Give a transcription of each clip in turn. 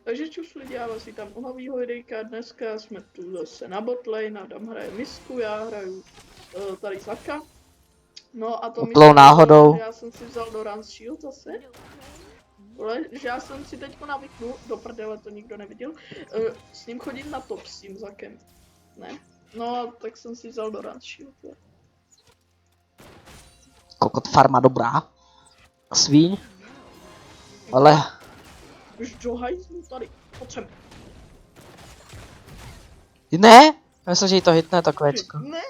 Takže čus lidi, já vás vítám u novýho videjka. Dneska jsme tu zase na botlane, Adam hraje misku, já hraju tady Zlaka. No a to mi náhodou. já jsem si vzal do Run Shield zase. Že já jsem si teďko navyknul, do prdele to nikdo neviděl, s ním chodit na top s tím Zakem. Ne? No, tak jsem si vzal do Run Shield. Kokot farma dobrá. Svíň. Ale... Už do hajzlu tady, potřeb. Ne! Myslím, že jí to hitne to kvéčko. Ne!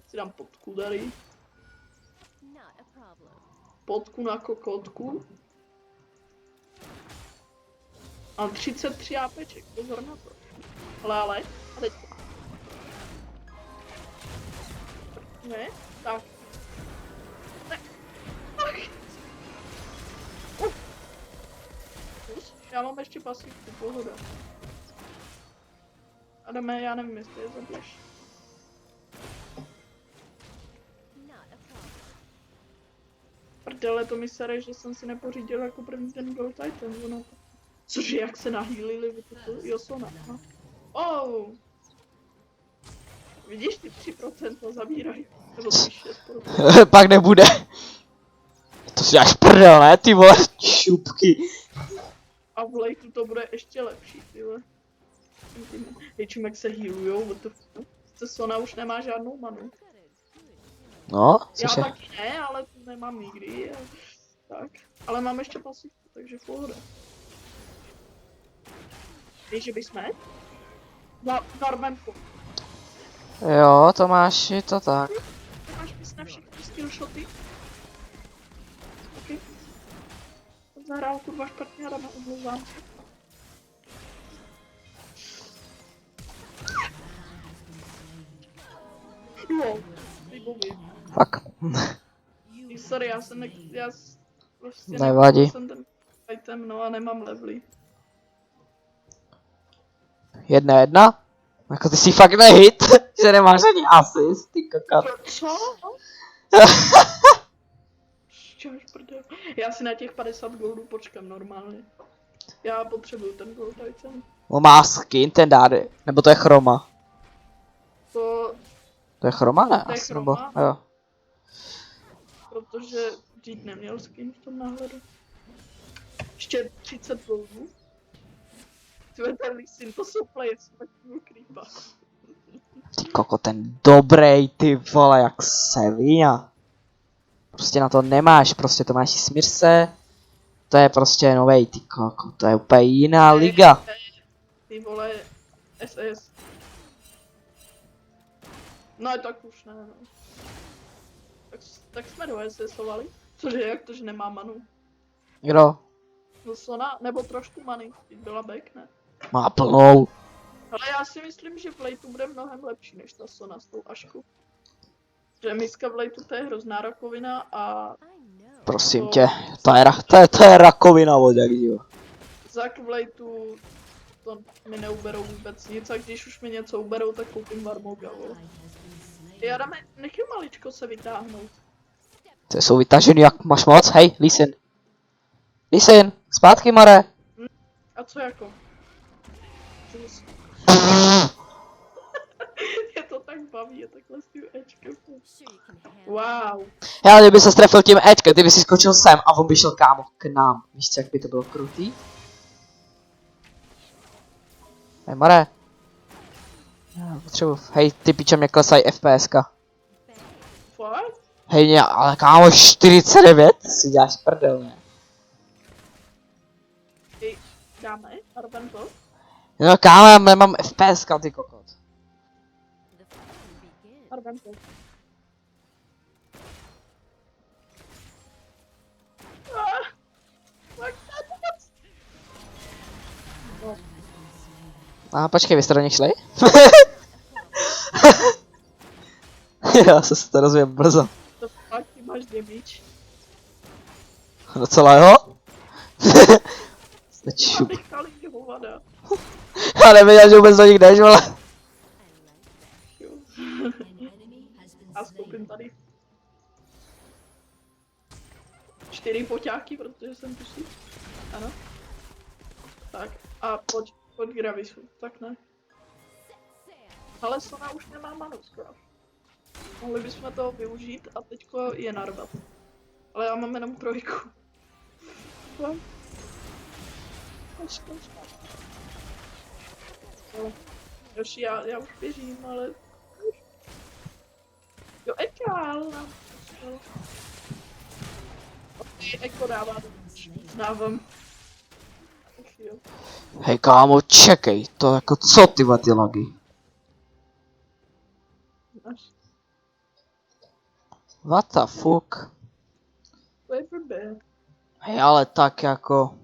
Si dám potku tady. Potku na kokotku. Mám 33 APček, pozor na to. Ale, a teď. Ne? Tak. Ne. Tak. Já mám ještě pasivku, pohoda. Adame, já nevím, jestli je zabiješ. Prdele, to mi sere, že jsem si nepořídil jako první ten Gold Titan, ono. Cože, jak se nahýlili vy toto Yosona, no. Oh. Vidíš, ty 3% zabírají. Nebo 6%. Pak nebude. To si až prdel, ne, ty vole, šupky. A v lejtu to bude ještě lepší, ty vole. Čím jak se healujou, Sona už nemá žádnou manu. No, Já cože? taky ne, ale nemám nikdy. Tak. Ale mám ještě pasivku, takže pohoda. Víš, že bychom? Normanku. Jo, Tomáš, je to tak. Máš bys na všechny skillshoty? Ok. Zahrál kurva špatně a omlouvám se. Jo, výbový. Fak. Sorry, já prostě Nevadí. jsem ten item, no a nemám levely. 1-1? Jako ty si fakt nehit, že nemáš ani asist, ty kakat. Co? Čož prdel. Já si na těch 50 goldů počkám normálně. Já potřebuju ten gold item. On má skin, ten dády. Nebo to je chroma? To je chroma, ne? To je Asi, chroma. nebo, jo. Protože Jeep neměl skin v tom náhledu. Ještě 30 goldů. Tyhle ten listin, to jsou players, smrtního creepa. Ty koko, ten dobrý, ty vole, jak Sevilla. Prostě na to nemáš, prostě to máš i Smirse. To je prostě novej, ty koko, to je úplně jiná liga. Ty vole, SS. No tak už ne, no. Tak jsme do SS-ovali. Cože, jak to, že nemá manu? Kdo? No Sona, nebo trošku many, teď byla back, ne? Má plnou. Ale já si myslím, že v lejtu bude mnohem lepší než ta Sona s tou Ašku. Že miska v lejtu to je hrozná rakovina a... Prosím tě, to je rakovina vodák, jo. Zak v lejtu to mi neuberou vůbec nic a když už mi něco uberou, tak koupím Varmoga, vole. Já dáme, nechci maličko se vytáhnout. To jsou vytažený, jak máš moc, hej, listen. Listen, zpátky, Mare. A co jako? Je to tak baví, je takhle s tím Ečkem. Wow. Já, kdyby se strefil tím Ečkem, ty by si skočil sem a on by šel kámo k nám. Víš co, jak by to bylo krutý? Hej, Mare. Já potřebuji, hej, ty piče, mě klesají FPSka. Fakt? Hej, ale kámo, 49? Si děláš prdel, ne? Hej, dáme? Arben to? No kámo, já nemám FPSka, ty kokot. Arben to. A počkej, vy jste do nich šli? Já se to rozumím brzo. To fakt, ty máš damage. Docela jo? Jste šup. Já nevěděl, že vůbec do nich jdeš, vole. A skoupím tady 4 poťáky, protože jsem tuší. Ano. A pod Gravisu, tak ne. Ale Sona už nemá manu skoro. Mohli bychom toho využít a teďko je narvat. Ale já mám jenom 3. No. Joši, já už běžím, ale... Jo, Ekál nám poslal. Ok, Eko dává dávám. Hej kámo, čekej, to jako co ty ty logy? What the fuck? To je blbé. Hej, ale tak jako...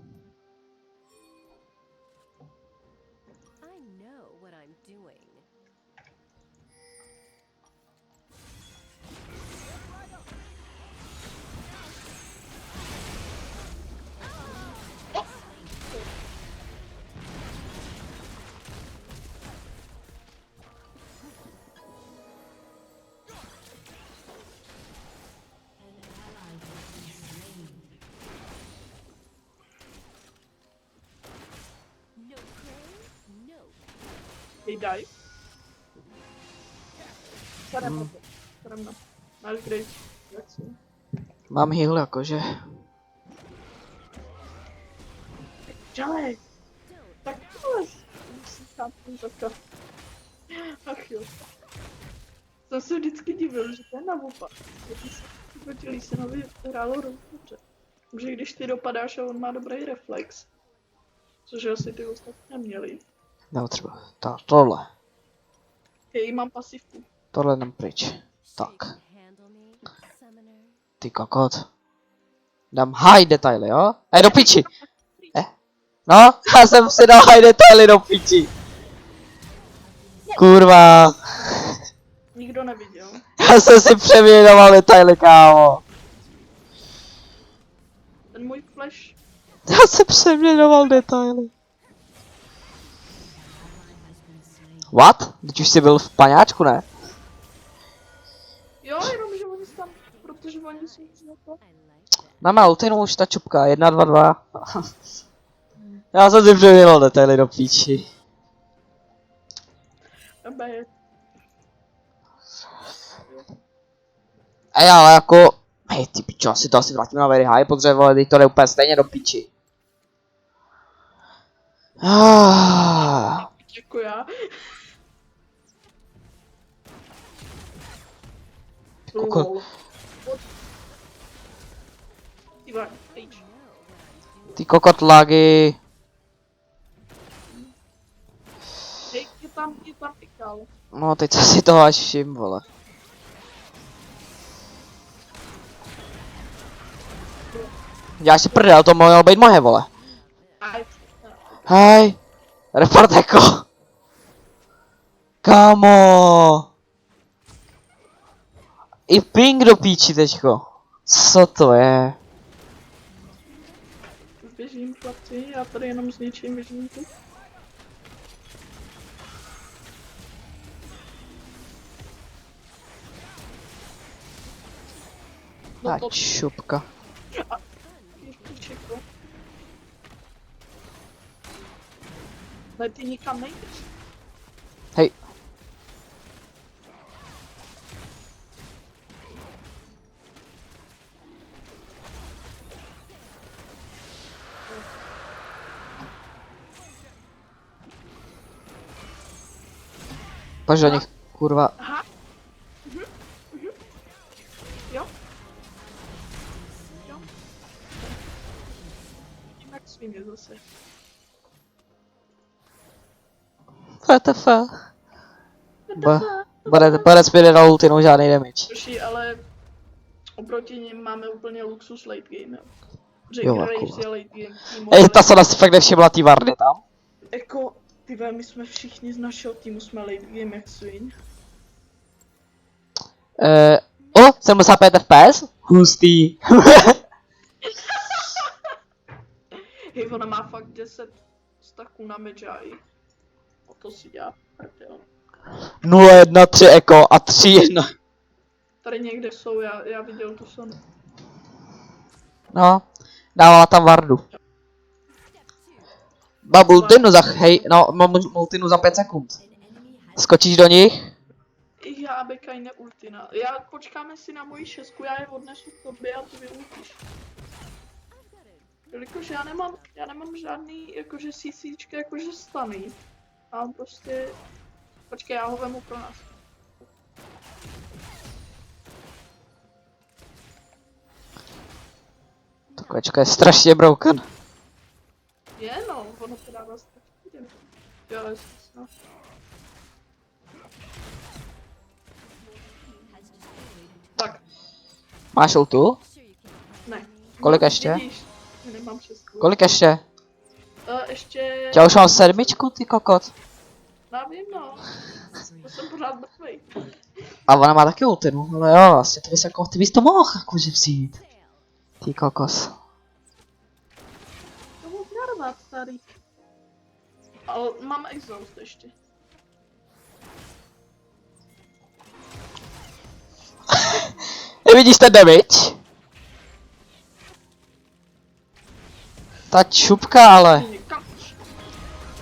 Hej, daj. Sadem na. Máš great. Jak si? Mám heal jakože. Dělej. Tak tohle. Musím chápnout zaka. Ach jo. Jsem se vždycky divil, že to je na vopa. Když se proti Lisinovi hrálo dobře. Že když ty dopadáš a on má dobrý reflex. Což asi ty ostatní neměli. Nebo třeba, tohle. Hej, mám pasivku. Tohle nám pryč. Tak. Ty kokot. Dám high detaily, jo? Do piči! No, já jsem si dal high detaily do piči. Kurva. Nikdo neviděl. Já jsem si přeměnoval detaily, kámo. Ten můj flash. Já jsem přeměnoval detaily. What? Teď už jsi byl v paňáčku, ne? Jo, jenom že oni tam, protože oni jsou na to. Na má ultinu už ta čupka, 1, 2, 2. Já jsem si přeměnil detaily do píči. Nebe. Ej, ale jako... Hej, ty pičo, asi to vrátíme na very high, protože vole, teď to jde úplně stejně do píči. Jako já. Koko. Ty kokot lagy. Hej, je tam pikal. No, teď jsem si toho až všim, vole. Já si prdel, to mohlo být moje, vole. Hej. Report jako. Kámo. I ping do píči teďko. Co to je? Běžím, chlapci, já tady jenom zničím vyžníku. A čupka. Ne, ty nikam nejdeš. Hej. Pojď do nich, kurva. Aha. Jo. Jo. Jinak svým je zase. WTF. Bude zpět na ultinu, žádný damage. Což ale oproti nim máme úplně luxus late game. Že Jo, Graves je late game. Ej, ta se si fakt nevšimla tý Vardy tam. Jako, tyve, my jsme všichni z našeho týmu jsme late game jak swing. 75 FPS? Hustý. Hej, ona má fakt 10 staků na Medjay. O to si dělá prdel. 0-1, 3 Eko a 3-1. Tady někde jsou, já viděl tu Sonu. No, dávala tam Vardu. Mám ultinu za, hej, no, mám ultinu za 5 sekund. Skočíš do nich? Já bekaj neultina. Já počkáme si na moji šestku, já je odnesu k tobě a ty vyultíš. Jelikož já nemám žádný jakože CCčka jakože stany. A prostě... Počkej, já ho vemu pro nás. Ta kočka je strašně broken. Je no, ono to dává strašně. Jo, no. Tak, Máš ultu? ne. Kolik ještě? Vidíš, nemám šestku. Kolik ještě? Ještě... Já už mám 7, ty kokot. Nevím, no. To jsem pořád mrtvej. A ona má taky ultinu, ale jo, vlastně to bys jako, ty bys to mohl jakože vzít. Ty kokos. To byl narvat tady. Ale mám exhaust ještě. Nevidíš ten damage? Ta čupka ale. Kam?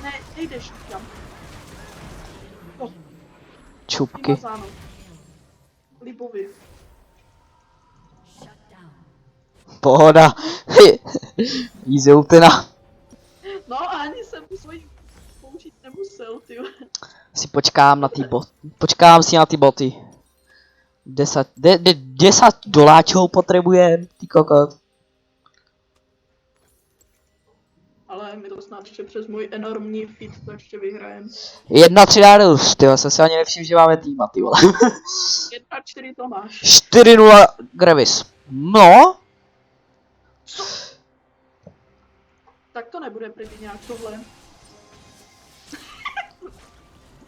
Ne, nejdeš tam. No, Čupky. vymazáno. Libovi. Pohoda. Easy ultina. No a ani jsem tu svoji použít nemusel, ty. Si počkám na ty boty. Počkám si na ty boty. 10 doláčů potřebujem, ty kokot. Ale my to snad ještě přes můj enormní feed to ještě vyhrajem. 1-3 Darius, tyjo, jsem si ani nevšiml, že máme týma, ty vole. 1-4 to máš. 4-0 Gravis. No, Tak to nebude prý nějak tohle.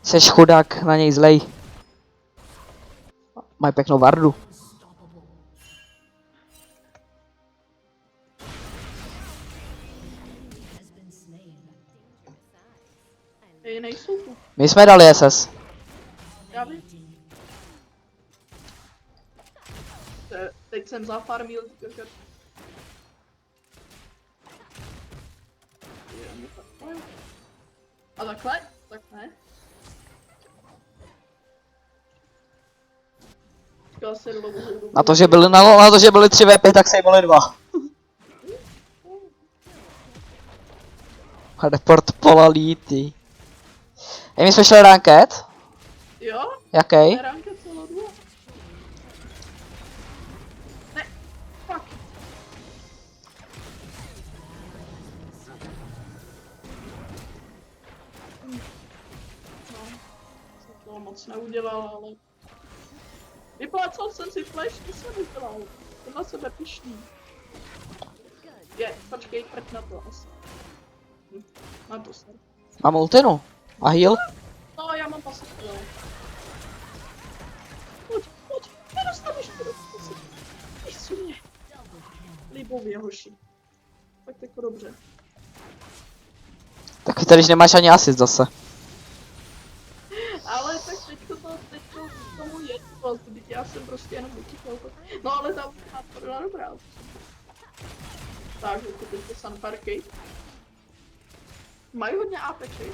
seš chudák, na něj zlej. Mají pěknou vardu. Nejsou tu. My jsme dali SS. Já vím. Teď jsem zafarmil. A takhle? Tak ne. Říkal se dlouho. Na to, že byli 3 VP, tak se byli 2. Report pola líty. Hej, my jsme šli ranked? Jo? Jaký? Ranka celou dobu. Ne, fuck. No, jsem toho moc neudělal, ale... Vyplácal jsem si flash, to jsem udělal. Jsem na sebe pišný. Počkej, prd na to asi. Na to se. Mám ultinu. A heal? No, já mám pasivku, jo. Pojď, nedostaneš to, Víš co mě? Líbově, hoši. Tak jako dobře. Tak ty tady nemáš ani asist zase. Ale tak teďko k tomu je, teď já jsem prostě jenom utíkal. No ale ta útočná byla dobrá. Tak, jako teďko Sunfarky. Mají hodně APček.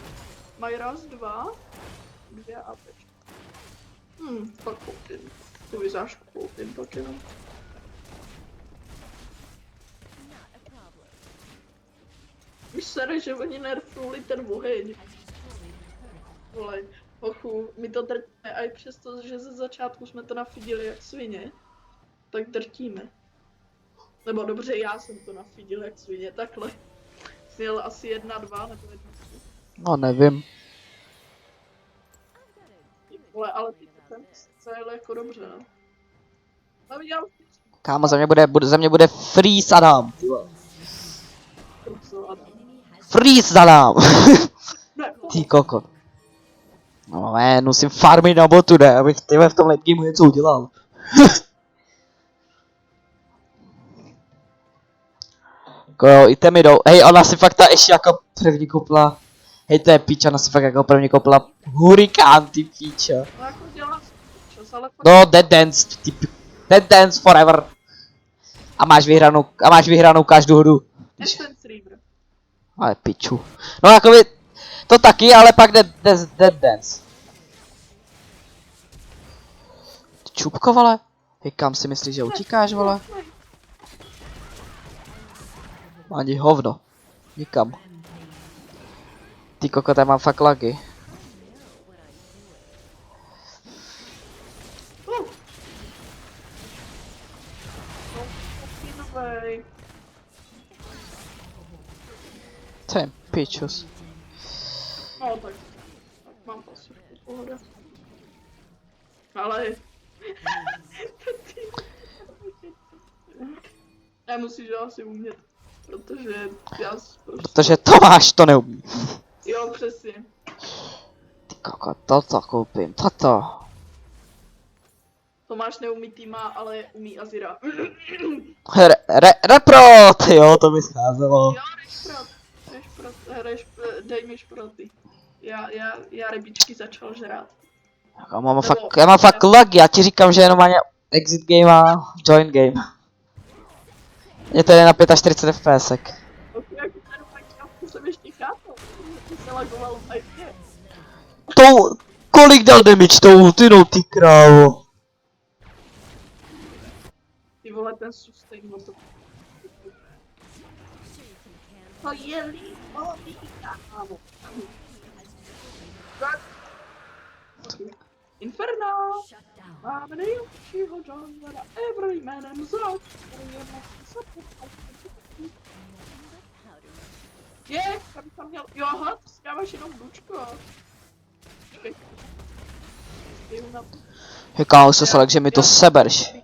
Mají raz, 2, 2 APčky. Tak koupím. Tu vyzášku koupím pak jenom. Víš se, že oni nerfnuli ten oheň. Vole, ochu, my to drtíme a i přesto, že ze začátku jsme to nafidili jak svině, tak drtíme. Nebo dobře, já jsem to nafidil jak svině, takhle. Jsi asi 1, 2 nebo 1, 3. No nevím. Vole, ale ty ten cel jako dobře, no. No já už Kámo, za mě bude freeze Adam. Freeze Adam. ne, Ty koko. No man, musím farmit na botu, ne, abych tyhle v tom late gameu něco udělal. Jo, i mi jdou. Hej, ona si fakt ta ještě jako první kopla. Hej, to je píča, ona si fakt jako první kopla hurikán, ty píča. no jako dělá čas, ale fakt... No, Dead Dance, ty Dead Dance forever. A máš vyhranou každou hru. Essence Reaver. Ale piču. No jakoby, to taky, ale pak Dead Dance. Čupko, vole? Hej, kam si myslíš, že utíkáš, vole? Ani hovno. Nikam. Ty kokot, já mám fakt lagy. To je pičus. No tak mám pasivku, pohoda. Ale... Já musíš to asi umět, protože já prostě... Protože Tomáš to neumí. Jo, přesně. Ty kokot, toto koupím, toto. Tomáš neumí týma, ale umí Azira. Repro, ty jo, to by scházelo. Jo, dej mi šproty. Já rybičky začal žrát. Já mám fakt lag, já ti říkám, že jenom ani exit game a join game. Je to jen na 45 fps. To jsem ještě chápal, že se lagoval v hajtě. Kolik dal damage tou ultinou, ty krávo? Ty vole, ten sustain, no to... To je líbo, kámo. Inferno! Máme nejlepšího junglera ever jménem Zod, který je já bych tam měl, jo, aha, ty si dáváš jenom dučko. Počkej. Hej kámo, se že mi to seberš.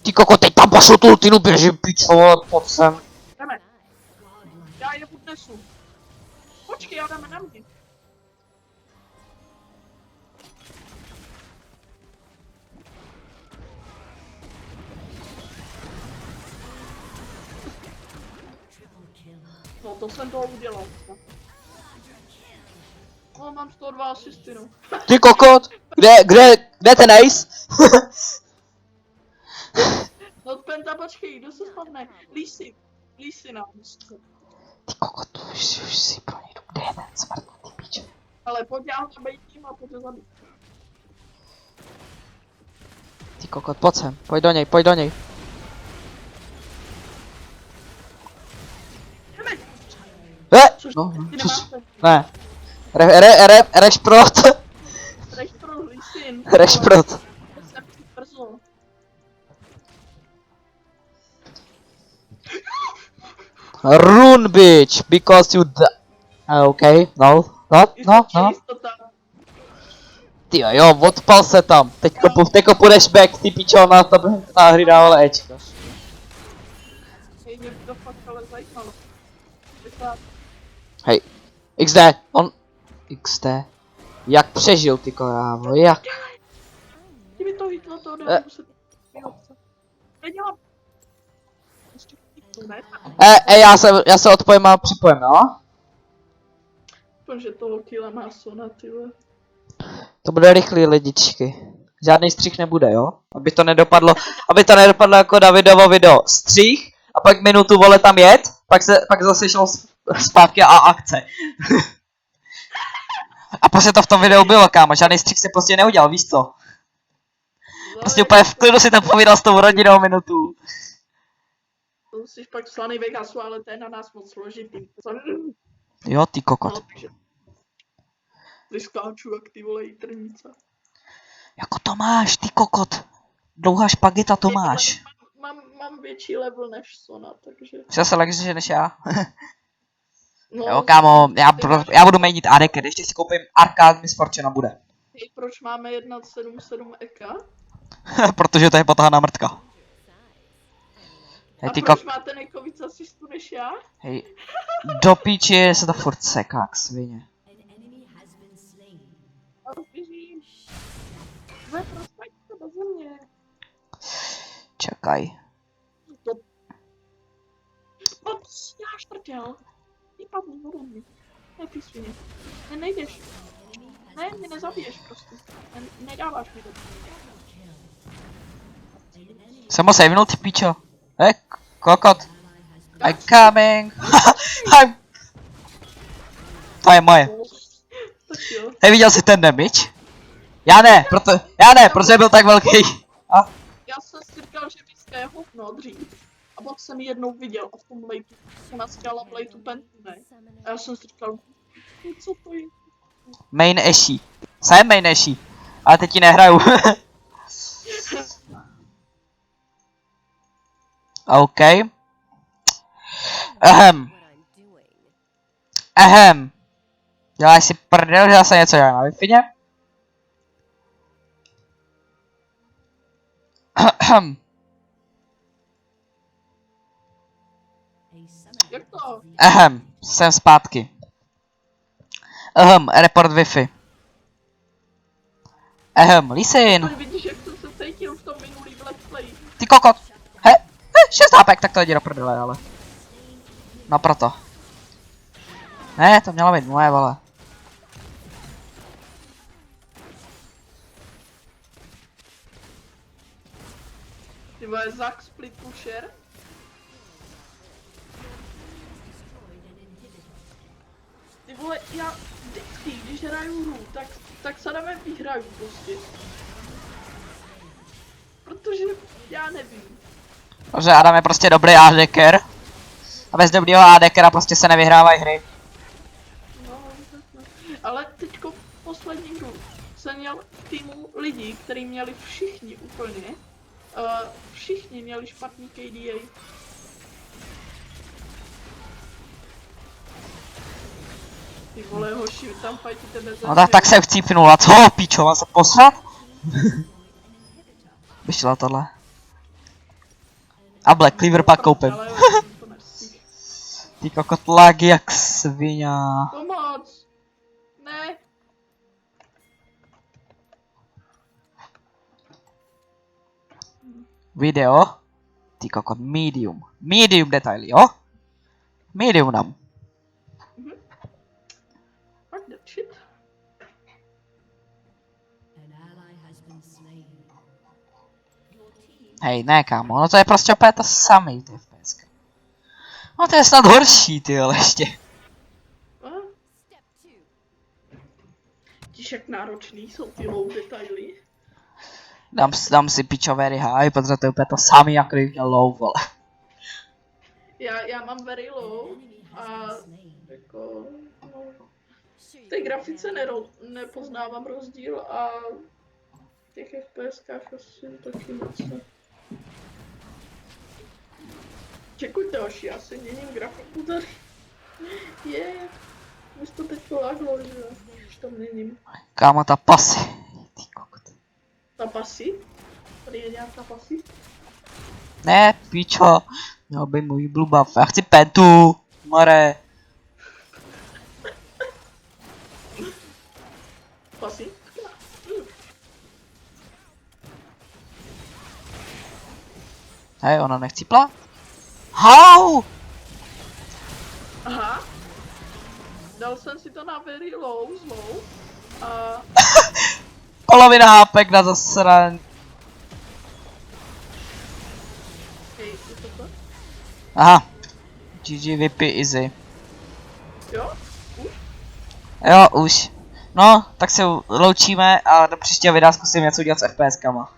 Ty koko, teď tam pošlu tu ultinu, běžím pičo, pojď sem. Jdeme. Já je podnesu. Počkej, já dáme na mě. No to jsem to udělal. No mám 102 asisty, no. Ty kokot, kde ten ace? No Penta, počkej, kdo se spadne? Lísi nám. Ty kokot, už si pro něj jdu, kde je ten smrtný ty piče. Ale pojď já ho zabejtím a pojď ho zabít. Ty kokot, pojď sem, pojď do něj. No, ne. Rešprot. Rešprot. Run, bitch, because you okay, no. Ty jo, odpal se tam. Teďko půjdeš back, ty pičo, na hry dávale Ečko. Hej, XD, XD. Jak přežil ty korávo, jak? Kdyby to hitlo, to dám muset výrobce. Nedělám. Já se odpojím a připojím, no? Protože toho killa má Sona, tyhle. To bude rychlý, lidičky. Žádný střih nebude, jo? Aby to nedopadlo jako Davidovo video. Střih, a pak minutu vole tam jet, pak zase šel zpátky a akce. A prostě to v tom videu bylo, kámo, žádný střih se prostě neudělal, víš co? Prostě úplně v klidu si to povídal s tou rodinou minutu. To musíš pak slaný Vegasu, ale to je na nás moc složitý. Jo, ty kokot. No, ty skáču jak ty vole jitrnice. Jako to máš, ty kokot. Dlouhá špageta to máš. Mám větší level než Sona, takže... Zase lepší než já. No, jo, kámo, já budu mainit ADK, ještě si koupím Arcade Miss Fortuna bude. Hej, proč máme 1.7.7 EK? Protože to je potahaná mrtka. Hej, a proč máte nejko víc asistů než já? Hej, do píči se to furt seká, jak svině. Běžím. Ve prospektu do země. Čekaj. Já štrtěl. Ty padni ode mě. Ne, ty svině. Ne, nejdeš. Ne, mě nezabiješ prostě. Nedáváš mi to. Jsem ho savenul, ty píčo. Kokot. I'm coming. To je moje. Tak jo. Neviděl jsi ten damage? Já ne, protože byl tak velký. A? Já jsem si říkal, že byská je hovno dřív. A pak jsem ji jednou viděl a v tom lejtu ona stěla v lejtu pentu, ne? A já jsem si říkal, co to je? Main Ashy. Jsem main Ashy. Ale teď ti nehraju. OK. Děláš si prdel, že zase něco dělám na Wi-Fi? Jak to? Jsem zpátky. Report Wi-Fi. Listen. Teď vidíš, jak jsem se cítil v tom minulý let's play. Ty kokot. 6 HP, tak to jde do prdele, ale. No proto. Ne, to mělo být moje, vole. Ty vole, Zack split pusher. Ty vole, já vždycky, když hraju hru, tak se jdeme vyhraju prostě. Protože já nevím. Protože Adam je prostě dobrý ADker. A bez dobrýho ADkera prostě se nevyhrávají hry. No, ale teďko poslední hru jsem měl v týmu lidí, kteří měli všichni úplně. Všichni měli špatný KDA. Ty vole hoši, tam fajtíte bez No tak se chcípnul, a co, píčo, mám se posrat? Vyšlo tohle. A Black Cleaver pak koupím. Ty kokot lagy jak svině. Pomoc! Ne! Video. Ty kokot medium. Medium detaily, jo? Medium dám. Fuck that shit. Hej, ne kámo, no to je prostě opět to samý, ty FPS. No to je snad horší, ty ale ještě. Vidíš, jak náročný jsou ty low detaily. Dám si pičo very high, protože to je úplně to samý, jako kdybych měl low, vole. Já mám very low a jako, no, v té grafice nepoznávám rozdíl a v těch FPSkách asi taky moc ne. Čekujte hoši, já si měním grafiku tady. Už to teď láhlo, že už tam měním. Kámo, ta pasy. Ty kokot. Ta pasy? Tady je nějaká pasy? Ne, pičo. Měl by můj blue buff. Já chci pentu. More. Pasy? Hej, ona nechcípla? How? Aha. Dal jsem si to na very low, slow. A... Polovina hápek na zasran. Hej, je to to? Aha. GG VP easy. Jo? Už? Jo, už. No, tak se loučíme a do příštího videa zkusím něco udělat s FPSkama.